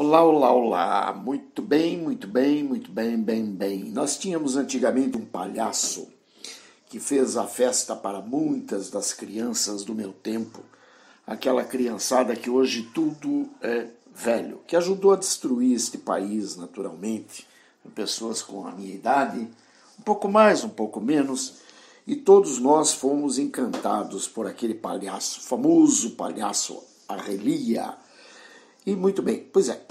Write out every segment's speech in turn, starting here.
Olá, olá, olá. Muito bem, muito bem, muito bem, bem. Nós tínhamos antigamente um palhaço que fez a festa para muitas das crianças do meu tempo, aquela criançada que hoje tudo é velho, que ajudou a destruir este país naturalmente, pessoas com a minha idade, um pouco mais, um pouco menos, e todos nós fomos encantados por aquele palhaço, famoso palhaço Arrelia. E muito bem, pois é.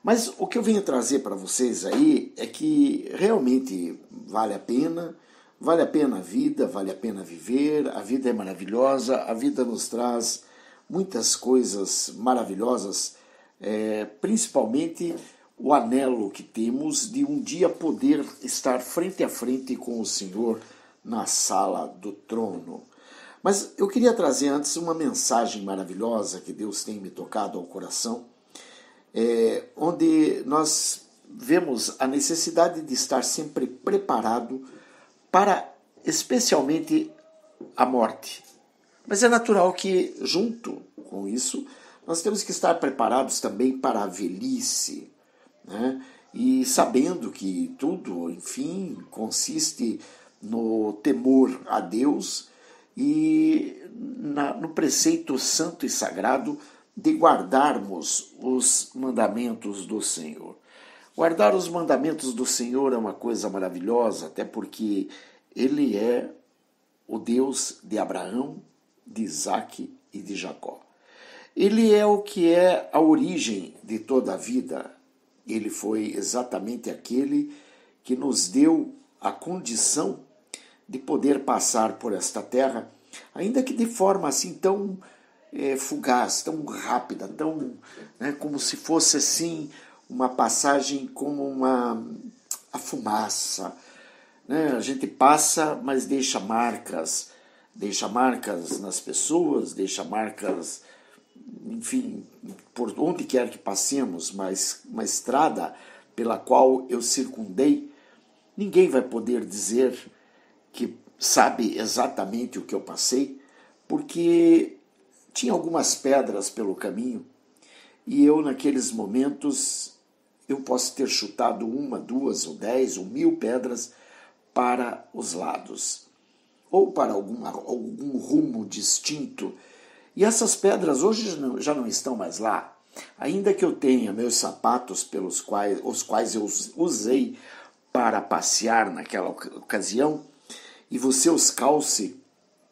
Mas o que eu venho trazer para vocês aí é que realmente vale a pena a vida, vale a pena viver, a vida é maravilhosa, a vida nos traz muitas coisas maravilhosas, principalmente o anelo que temos de um dia poder estar frente a frente com o Senhor na sala do trono. Mas eu queria trazer antes uma mensagem maravilhosa que Deus tem me tocado ao coração, onde nós vemos a necessidade de estar sempre preparado para, especialmente, a morte. Mas é natural que, junto com isso, nós temos que estar preparados também para a velhice, né? E sabendo que tudo, enfim, consiste no temor a Deus e no preceito santo e sagrado de guardarmos os mandamentos do Senhor. Guardar os mandamentos do Senhor é uma coisa maravilhosa, até porque Ele é o Deus de Abraão, de Isaque e de Jacó. Ele é o que é a origem de toda a vida. Ele foi exatamente aquele que nos deu a condição de poder passar por esta terra, ainda que de forma assim tão fugaz, tão rápida, tão, como se fosse assim uma passagem como a fumaça. A gente passa, mas deixa marcas nas pessoas, deixa marcas, enfim, por onde quer que passemos, mas uma estrada pela qual eu circundei, ninguém vai poder dizer que sabe exatamente o que eu passei, porque tinha algumas pedras pelo caminho e eu, naqueles momentos, eu posso ter chutado 1, 2, ou 10, ou 1000 pedras para os lados, ou para algum rumo distinto. E essas pedras hoje já não estão mais lá. Ainda que eu tenha meus sapatos os quais eu usei para passear naquela ocasião, e você os calce,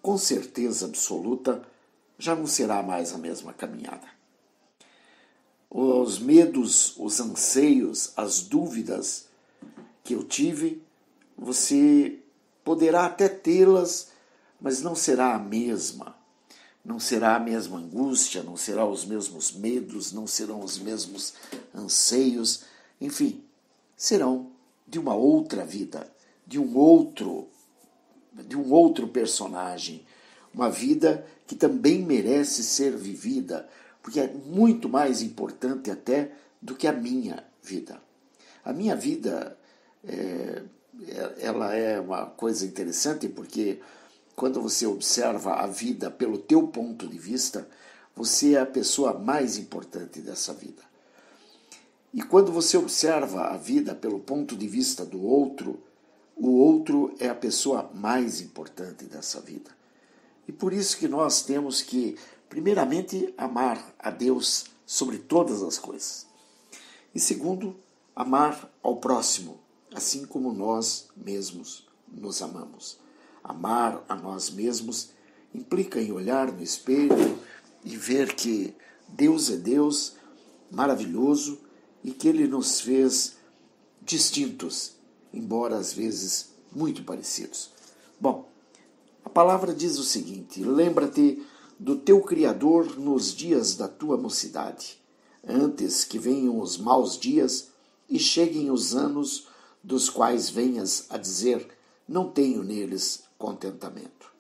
com certeza absoluta, já não será mais a mesma caminhada. Os medos, os anseios, as dúvidas que eu tive, você poderá até tê-las, mas não será a mesma. Não será a mesma angústia, não serão os mesmos medos, não serão os mesmos anseios, enfim, serão de uma outra vida, de um outro personagem, uma vida que também merece ser vivida, porque é muito mais importante até do que a minha vida. A minha vida, ela é uma coisa interessante, porque quando você observa a vida pelo teu ponto de vista, você é a pessoa mais importante dessa vida. E quando você observa a vida pelo ponto de vista do outro, o outro é a pessoa mais importante dessa vida. E por isso que nós temos que, primeiramente, amar a Deus sobre todas as coisas. E segundo, amar ao próximo, assim como nós mesmos nos amamos. Amar a nós mesmos implica em olhar no espelho e ver que Deus é Deus, maravilhoso, e que Ele nos fez distintos, embora às vezes muito parecidos. Bom, a palavra diz o seguinte: lembra-te do teu Criador nos dias da tua mocidade, antes que venham os maus dias e cheguem os anos dos quais venhas a dizer, não tenho neles contentamento.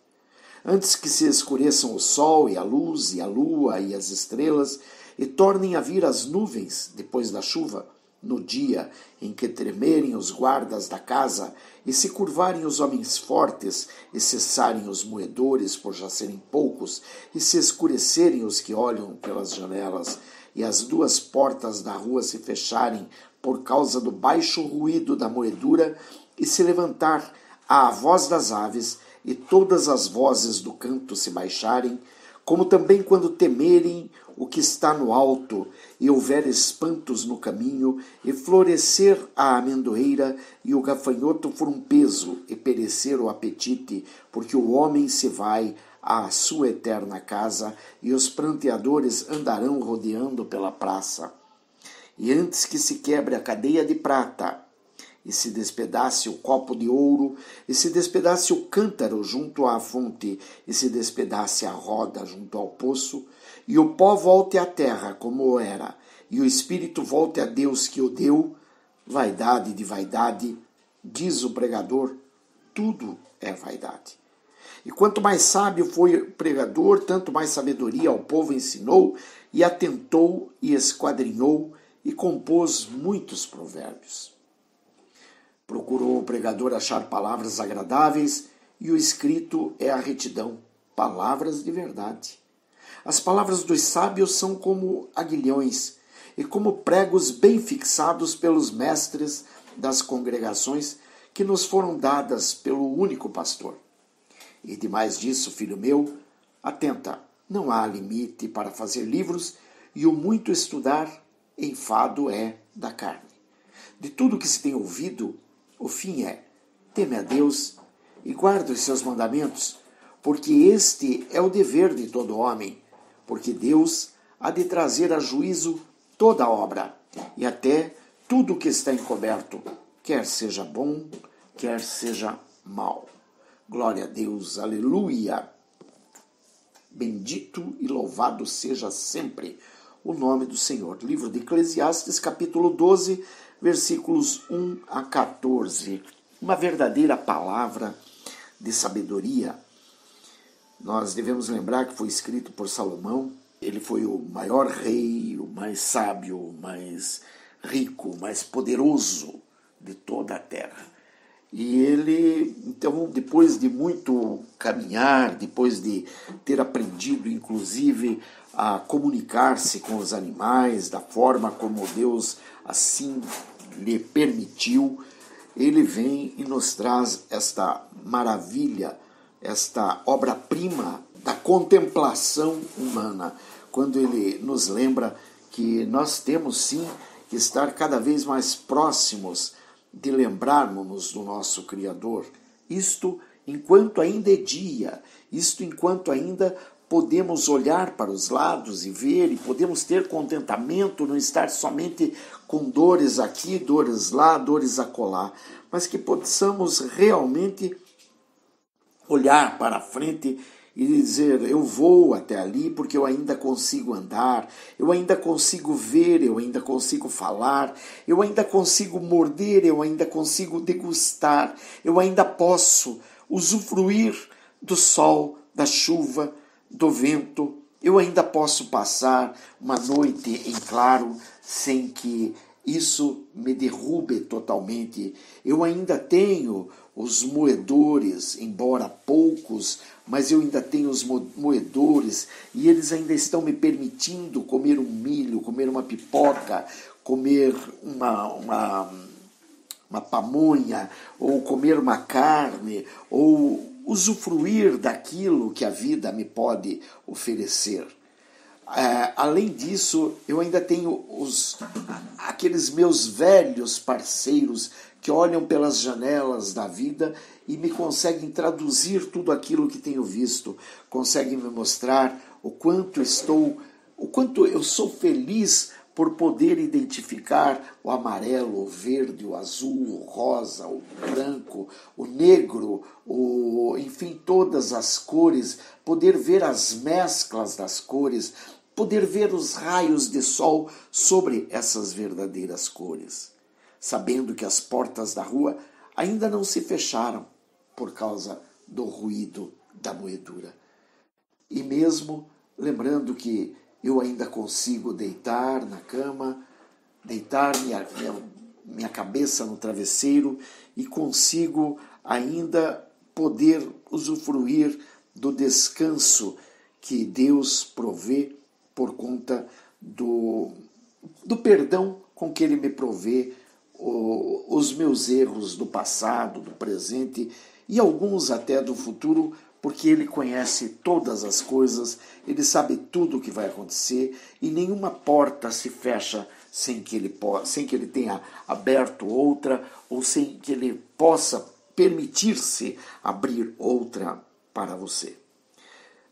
Antes que se escureçam o sol e a luz e a lua e as estrelas e tornem a vir as nuvens depois da chuva, no dia em que tremerem os guardas da casa e se curvarem os homens fortes e cessarem os moedores por já serem poucos e se escurecerem os que olham pelas janelas e as duas portas da rua se fecharem por causa do baixo ruído da moedura, e se levantar a voz das aves, e todas as vozes do canto se baixarem, como também quando temerem o que está no alto, e houver espantos no caminho, e florescer a amendoeira, e o gafanhoto for um peso, e perecer o apetite, porque o homem se vai à sua eterna casa, e os pranteadores andarão rodeando pela praça. E antes que se quebre a cadeia de prata, e se despedace o copo de ouro, e se despedace o cântaro junto à fonte, e se despedace a roda junto ao poço, e o pó volte à terra como era, e o espírito volte a Deus que o deu, vaidade de vaidade, diz o pregador, tudo é vaidade. E quanto mais sábio foi o pregador, tanto mais sabedoria ao povo ensinou, e atentou, e esquadrinhou, e compôs muitos provérbios. Procurou o pregador achar palavras agradáveis, e o escrito é a retidão, palavras de verdade. As palavras dos sábios são como aguilhões, e como pregos bem fixados pelos mestres das congregações que nos foram dadas pelo único pastor. E demais disso, filho meu, atenta, não há limite para fazer livros, e o muito estudar, enfado é da carne. De tudo que se tem ouvido, o fim é, teme a Deus e guarda os seus mandamentos, porque este é o dever de todo homem, porque Deus há de trazer a juízo toda a obra, e até tudo que está encoberto, quer seja bom, quer seja mal. Glória a Deus, aleluia! Bendito e louvado seja sempre o nome do Senhor. Livro de Eclesiastes, capítulo 12, versículos 1 a 14. Uma verdadeira palavra de sabedoria. Nós devemos lembrar que foi escrito por Salomão. Ele foi o maior rei, o mais sábio, o mais rico, o mais poderoso de toda a terra. E ele, então, depois de muito caminhar, depois de ter aprendido, inclusive, a comunicar-se com os animais, da forma como Deus assim lhe permitiu, ele vem e nos traz esta maravilha, esta obra-prima da contemplação humana, quando ele nos lembra que nós temos sim que estar cada vez mais próximos de lembrarmos do nosso Criador. Isto enquanto ainda é dia, isto enquanto ainda podemos olhar para os lados e ver, e podemos ter contentamento, não estar somente com dores aqui, dores lá, dores acolá, mas que possamos realmente olhar para frente e dizer, eu vou até ali porque eu ainda consigo andar, eu ainda consigo ver, eu ainda consigo falar, eu ainda consigo morder, eu ainda consigo degustar, eu ainda posso usufruir do sol, da chuva, do vento, eu ainda posso passar uma noite em claro sem que isso me derrube totalmente. Eu ainda tenho os moedores, embora poucos, mas eu ainda tenho os moedores e eles ainda estão me permitindo comer um milho, comer uma pipoca, comer uma pamonha, ou comer uma carne, ou usufruir daquilo que a vida me pode oferecer. Além disso, eu ainda tenho aqueles meus velhos parceiros que olham pelas janelas da vida e me conseguem traduzir tudo aquilo que tenho visto, conseguem me mostrar o quanto eu sou feliz por poder identificar o amarelo, o verde, o azul, o rosa, o branco, o negro, enfim, todas as cores, poder ver as mesclas das cores, poder ver os raios de sol sobre essas verdadeiras cores, sabendo que as portas da rua ainda não se fecharam por causa do ruído da moedura. E mesmo lembrando que eu ainda consigo deitar na cama, deitar minha cabeça no travesseiro e consigo ainda poder usufruir do descanso que Deus provê por conta do, do perdão com que Ele me provê os meus erros do passado, do presente e alguns até do futuro, porque Ele conhece todas as coisas, Ele sabe tudo o que vai acontecer e nenhuma porta se fecha sem que Ele tenha aberto outra ou sem que Ele possa permitir-se abrir outra para você.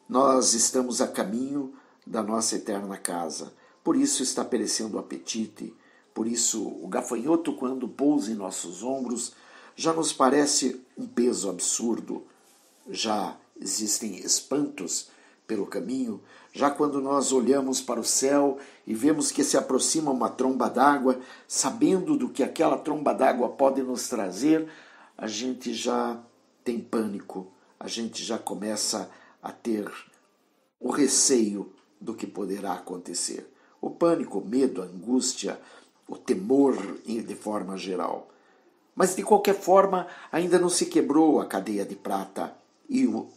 Nós estamos a caminho da nossa eterna casa, por isso está perecendo o apetite, por isso o gafanhoto, quando pousa em nossos ombros, já nos parece um peso absurdo, já existem espantos pelo caminho, já quando nós olhamos para o céu e vemos que se aproxima uma tromba d'água, sabendo do que aquela tromba d'água pode nos trazer, a gente já tem pânico, a gente já começa a ter o receio do que poderá acontecer. O pânico, o medo, a angústia, o temor de forma geral. Mas de qualquer forma, ainda não se quebrou a cadeia de prata e o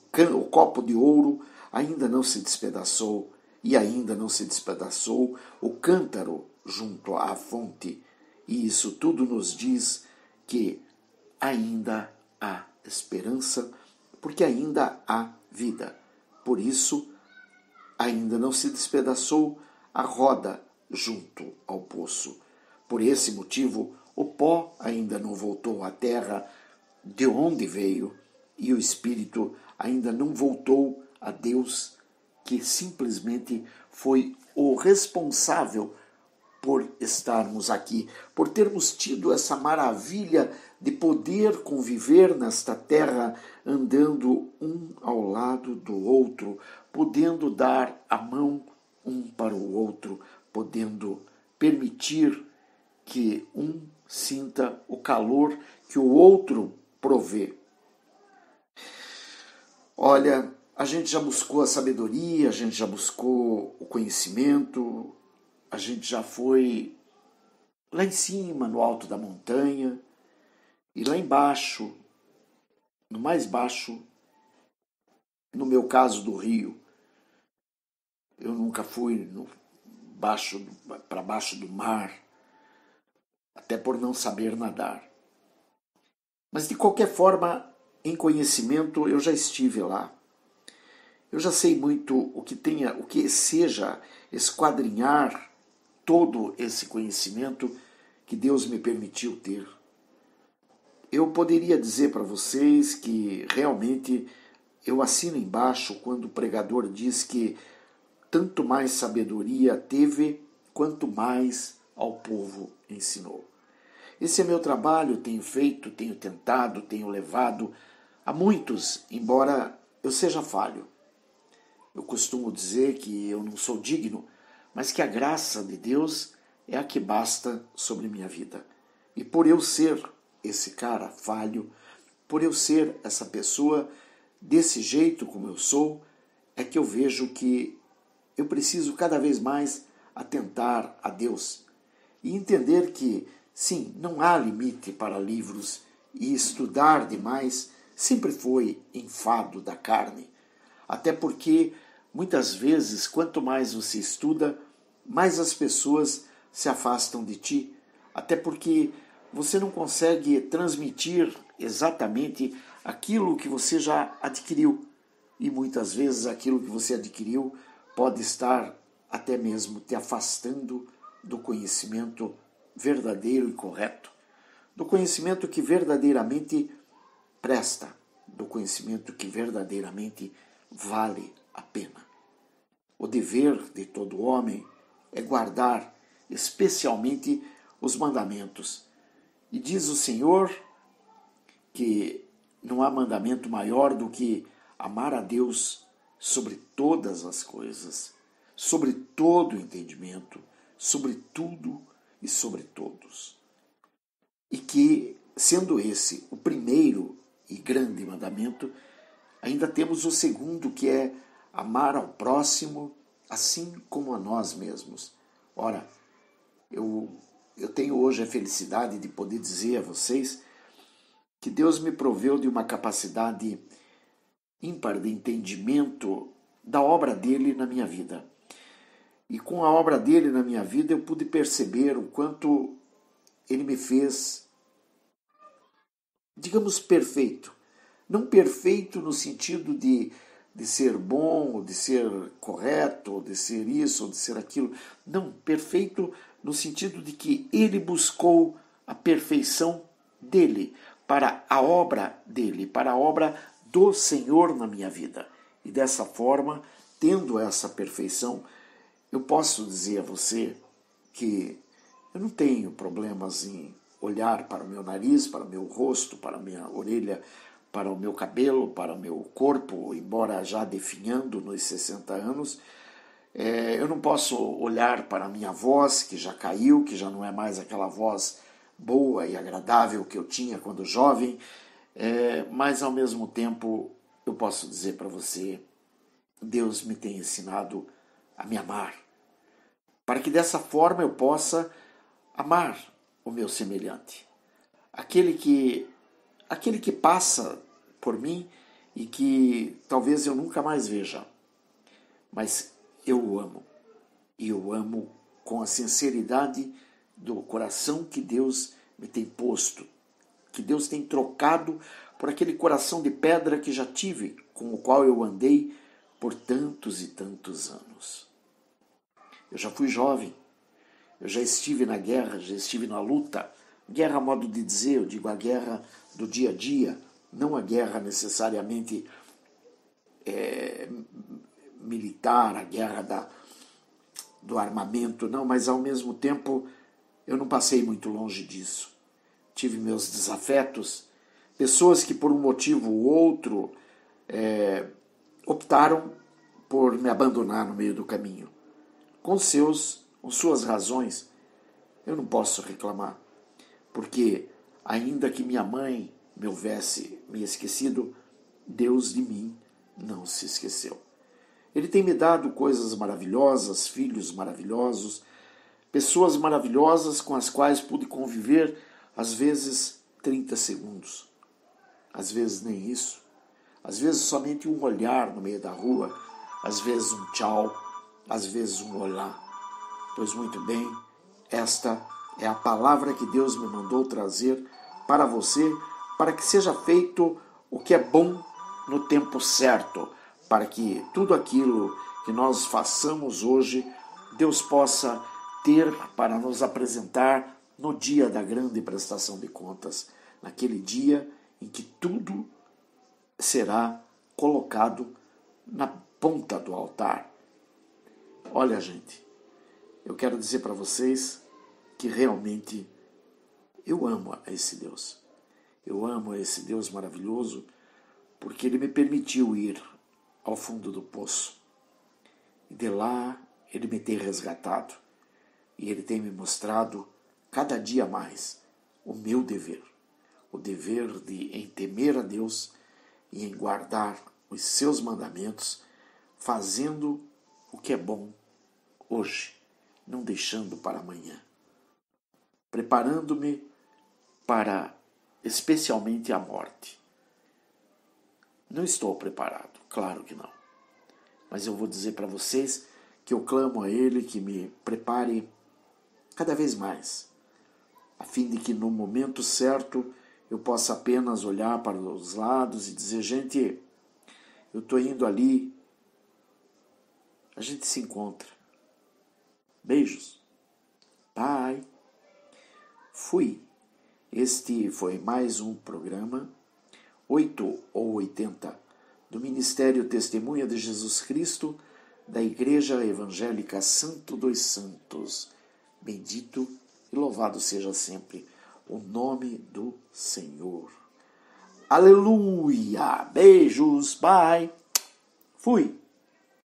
copo de ouro ainda não se despedaçou e ainda não se despedaçou o cântaro junto à fonte. E isso tudo nos diz que ainda há esperança, porque ainda há vida. Por isso, ainda não se despedaçou a roda junto ao poço. Por esse motivo, o pó ainda não voltou à terra de onde veio e o espírito ainda não voltou a Deus, que simplesmente foi o responsável por estarmos aqui, por termos tido essa maravilha de poder conviver nesta terra, andando um ao lado do outro, podendo dar a mão um para o outro, podendo permitir que um sinta o calor que o outro provê. Olha, a gente já buscou a sabedoria, a gente já buscou o conhecimento, a gente já foi lá em cima, no alto da montanha, e lá embaixo, no mais baixo, no meu caso do rio, eu nunca fui para baixo do mar, até por não saber nadar. Mas de qualquer forma, em conhecimento, eu já estive lá. Eu já sei muito o que seja esquadrinhar todo esse conhecimento que Deus me permitiu ter. Eu poderia dizer para vocês que realmente eu assino embaixo quando o pregador diz que tanto mais sabedoria teve, quanto mais ao povo ensinou. Esse é meu trabalho, tenho feito, tenho tentado, tenho levado a muitos, embora eu seja falho. Eu costumo dizer que eu não sou digno, mas que a graça de Deus é a que basta sobre minha vida. E por eu ser esse cara falho, por eu ser essa pessoa desse jeito como eu sou, é que eu vejo que eu preciso cada vez mais atentar a Deus e entender que, sim, não há limite para livros e estudar demais sempre foi enfado da carne. Até porque, muitas vezes, quanto mais você estuda, mais as pessoas se afastam de ti. Até porque você não consegue transmitir exatamente aquilo que você já adquiriu. E muitas vezes aquilo que você adquiriu pode estar até mesmo te afastando do conhecimento verdadeiro e correto, do conhecimento que verdadeiramente presta, do conhecimento que verdadeiramente vale a pena. O dever de todo homem é guardar especialmente os mandamentos. E diz o Senhor que não há mandamento maior do que amar a Deus sobre todas as coisas, sobre todo o entendimento, sobre tudo e sobre todos. E que, sendo esse o primeiro e grande mandamento, ainda temos o segundo, que é amar ao próximo assim como a nós mesmos. Ora, eu tenho hoje a felicidade de poder dizer a vocês que Deus me proveu de uma capacidade ímpar de entendimento da obra dele na minha vida. E com a obra dele na minha vida eu pude perceber o quanto ele me fez, digamos, perfeito. Não perfeito no sentido de ser bom, de ser correto, de ser isso, de ser aquilo. Não, perfeito no sentido de que ele buscou a perfeição dele, para a obra dele, para a obra do Senhor na minha vida. E dessa forma, tendo essa perfeição, eu posso dizer a você que eu não tenho problemas em olhar para o meu nariz, para o meu rosto, para a minha orelha, para o meu cabelo, para o meu corpo, embora já definhando nos 60 anos. Eu não posso olhar para a minha voz, que já caiu, que já não é mais aquela voz boa e agradável que eu tinha quando jovem, mas ao mesmo tempo eu posso dizer para você, Deus me tem ensinado a me amar, para que dessa forma eu possa amar o meu semelhante, aquele que passa por mim e que talvez eu nunca mais veja, mas eu o amo, e eu amo com a sinceridade do coração que Deus me tem posto, que Deus tem trocado por aquele coração de pedra que já tive, com o qual eu andei por tantos e tantos anos. Eu já fui jovem, eu já estive na guerra, já estive na luta. Guerra, a modo de dizer, eu digo a guerra do dia a dia, não a guerra necessariamente militar, a guerra do armamento, não, mas ao mesmo tempo eu não passei muito longe disso. Tive meus desafetos, pessoas que por um motivo ou outro optaram por me abandonar no meio do caminho. Com suas razões, eu não posso reclamar, porque ainda que minha mãe me houvesse me esquecido, Deus de mim não se esqueceu. Ele tem me dado coisas maravilhosas, filhos maravilhosos, pessoas maravilhosas com as quais pude conviver, às vezes 30 segundos, às vezes nem isso, às vezes somente um olhar no meio da rua, às vezes um tchau, às vezes um olá. Pois muito bem, esta é a palavra que Deus me mandou trazer para você, para que seja feito o que é bom no tempo certo, para que tudo aquilo que nós façamos hoje, Deus possa ter para nos apresentar no dia da grande prestação de contas, naquele dia em que tudo será colocado na ponta do altar. Olha, gente, eu quero dizer para vocês que realmente eu amo a esse Deus. Eu amo a esse Deus maravilhoso porque Ele me permitiu ir ao fundo do poço. E de lá Ele me tem resgatado e Ele tem me mostrado cada dia mais o meu dever. O dever em temer a Deus e em guardar os seus mandamentos, fazendo o que é bom hoje, não deixando para amanhã. Preparando-me para especialmente a morte. Não estou preparado, claro que não. Mas eu vou dizer para vocês que eu clamo a Ele que me prepare cada vez mais, a fim de que no momento certo eu possa apenas olhar para os lados e dizer, gente, eu estou indo ali, a gente se encontra. Beijos. Bye. Fui. Este foi mais um programa 8 ou 80 do Ministério Testemunha de Jesus Cristo da Igreja Evangélica Santo dos Santos. Bendito e louvado seja sempre o nome do Senhor. Aleluia! Beijos, bye! Fui!